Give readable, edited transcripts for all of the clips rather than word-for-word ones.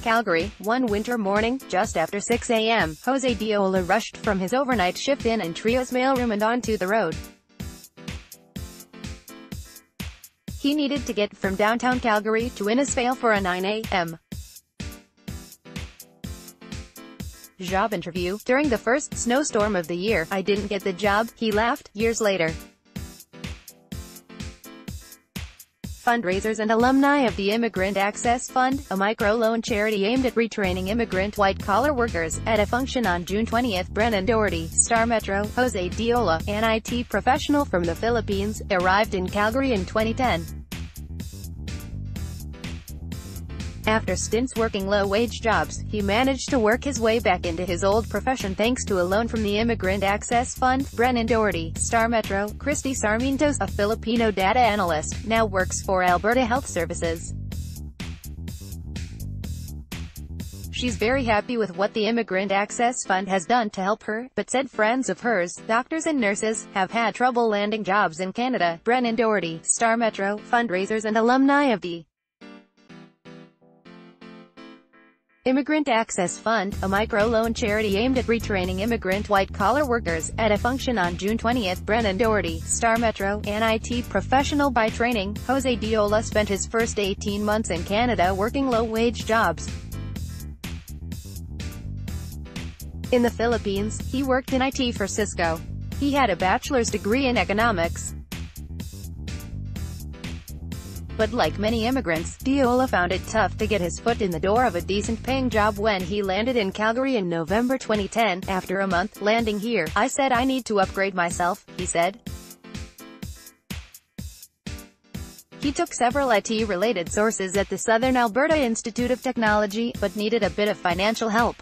Calgary, one winter morning, just after 6 a.m., Jose Diola rushed from his overnight shift in an Trios mailroom and onto the road. He needed to get from downtown Calgary to Innisfail for a 9 a.m. job interview. During the first snowstorm of the year, I didn't get the job, he laughed, years later. Fundraisers and alumni of the Immigrant Access Fund, a microloan charity aimed at retraining immigrant white-collar workers, at a function on June 20. Brennan Doherty, Star Metro, Jose Diola, an IT professional from the Philippines, arrived in Calgary in 2010. After stints working low-wage jobs, he managed to work his way back into his old profession thanks to a loan from the Immigrant Access Fund. Brennan Doherty, Star Metro. Christy Sarmientos, a Filipino data analyst, now works for Alberta Health Services. She's very happy with what the Immigrant Access Fund has done to help her, but said friends of hers, doctors and nurses, have had trouble landing jobs in Canada. Brennan Doherty, Star Metro. Fundraisers and alumni of the Immigrant Access Fund, a microloan charity aimed at retraining immigrant white-collar workers, at a function on June 20. Brennan Doherty, Star Metro, an IT professional by training, Jose Diola spent his first 18 months in Canada working low-wage jobs. In the Philippines, he worked in IT for Cisco. He had a bachelor's degree in economics. But like many immigrants, Diola found it tough to get his foot in the door of a decent-paying job when he landed in Calgary in November 2010. After a month landing here, I said I need to upgrade myself, he said. He took several IT-related courses at the Southern Alberta Institute of Technology, but needed a bit of financial help.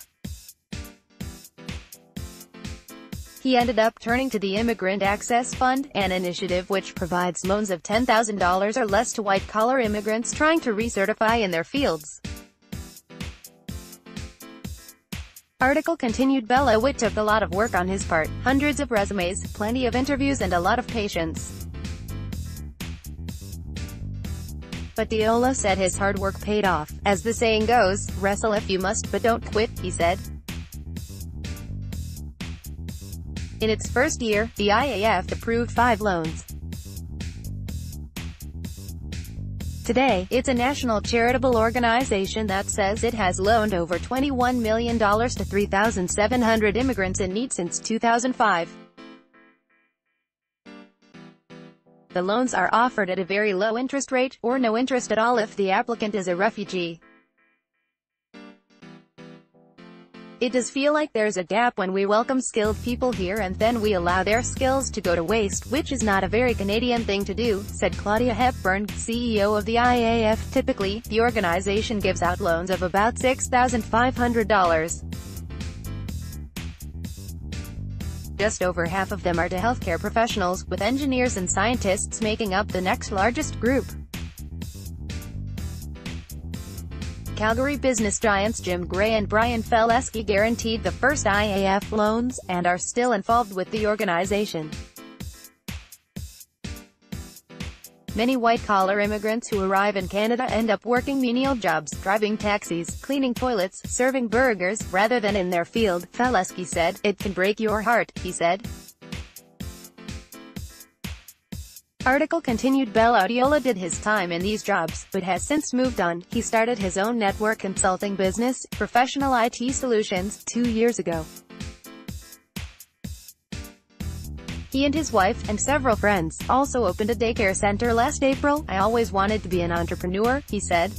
He ended up turning to the Immigrant Access Fund, an initiative which provides loans of $10,000 or less to white-collar immigrants trying to recertify in their fields. Article continued. Bella Witt took a lot of work on his part, hundreds of resumes, plenty of interviews and a lot of patience. But Diola said his hard work paid off. As the saying goes, wrestle if you must but don't quit, he said. In its first year, the IAF approved 5 loans. Today, it's a national charitable organization that says it has loaned over $21 million to 3,700 immigrants in need since 2005. The loans are offered at a very low interest rate, or no interest at all if the applicant is a refugee. It does feel like there's a gap when we welcome skilled people here and then we allow their skills to go to waste, which is not a very Canadian thing to do, said Claudia Hepburn, CEO of the IAF. Typically, the organization gives out loans of about $6,500. Just over half of them are to healthcare professionals, with engineers and scientists making up the next largest group. Calgary business giants Jim Gray and Brian Felesky guaranteed the first IAF loans, and are still involved with the organization. Many white-collar immigrants who arrive in Canada end up working menial jobs, driving taxis, cleaning toilets, serving burgers, rather than in their field, Felesky said. It can break your heart, he said. Article continued. Diola did his time in these jobs, but has since moved on. He started his own network consulting business, Professional IT Solutions, 2 years ago. He and his wife, and several friends, also opened a daycare center last April. I always wanted to be an entrepreneur, he said.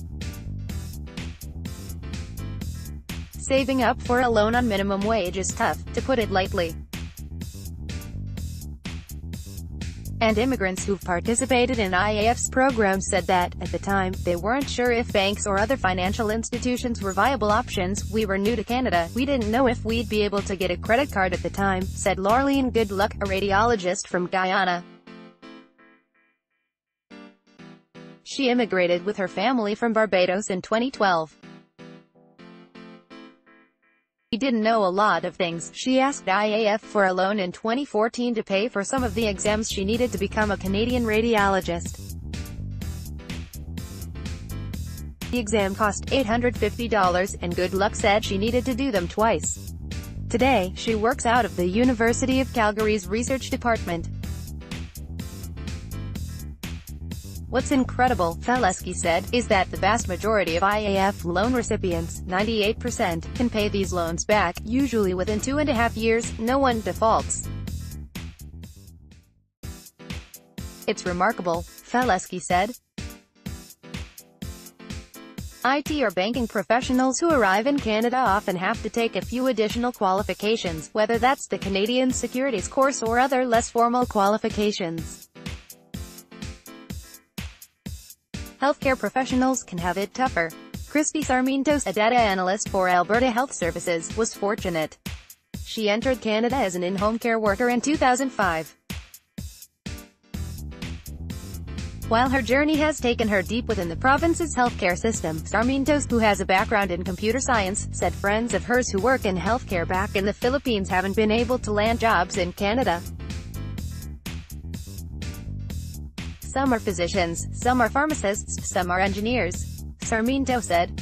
Saving up for a loan on minimum wage is tough, to put it lightly. And immigrants who've participated in IAF's program said that, at the time, they weren't sure if banks or other financial institutions were viable options. We were new to Canada, we didn't know if we'd be able to get a credit card at the time, said Laureline Goodluck, a radiologist from Guyana. She immigrated with her family from Barbados in 2012. He didn't know a lot of things. She asked IAF for a loan in 2014 to pay for some of the exams she needed to become a Canadian radiologist. The exam cost $850, and good luck said she needed to do them twice. Today, she works out of the University of Calgary's research department. What's incredible, Felesky said, is that the vast majority of IAF loan recipients, 98%, can pay these loans back, usually within 2.5 years. No one defaults. It's remarkable, Felesky said. IT or banking professionals who arrive in Canada often have to take a few additional qualifications, whether that's the Canadian Securities course or other less formal qualifications. Healthcare professionals can have it tougher. Christy Sarmientos, a data analyst for Alberta Health Services, was fortunate. She entered Canada as an in-home care worker in 2005. While her journey has taken her deep within the province's healthcare system, Sarmientos, who has a background in computer science, said friends of hers who work in healthcare back in the Philippines haven't been able to land jobs in Canada. Some are physicians, some are pharmacists, some are engineers, Sarmiento said.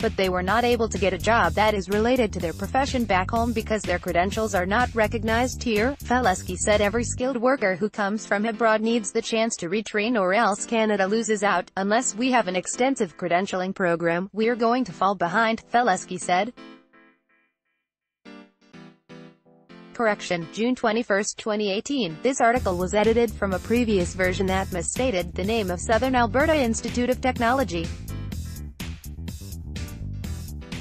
But they were not able to get a job that is related to their profession back home because their credentials are not recognized here, Felesky said. Every skilled worker who comes from abroad needs the chance to retrain, or else Canada loses out. Unless we have an extensive credentialing program, we're going to fall behind, Felesky said. Correction, June 21, 2018. This article was edited from a previous version that misstated the name of Southern Alberta Institute of Technology.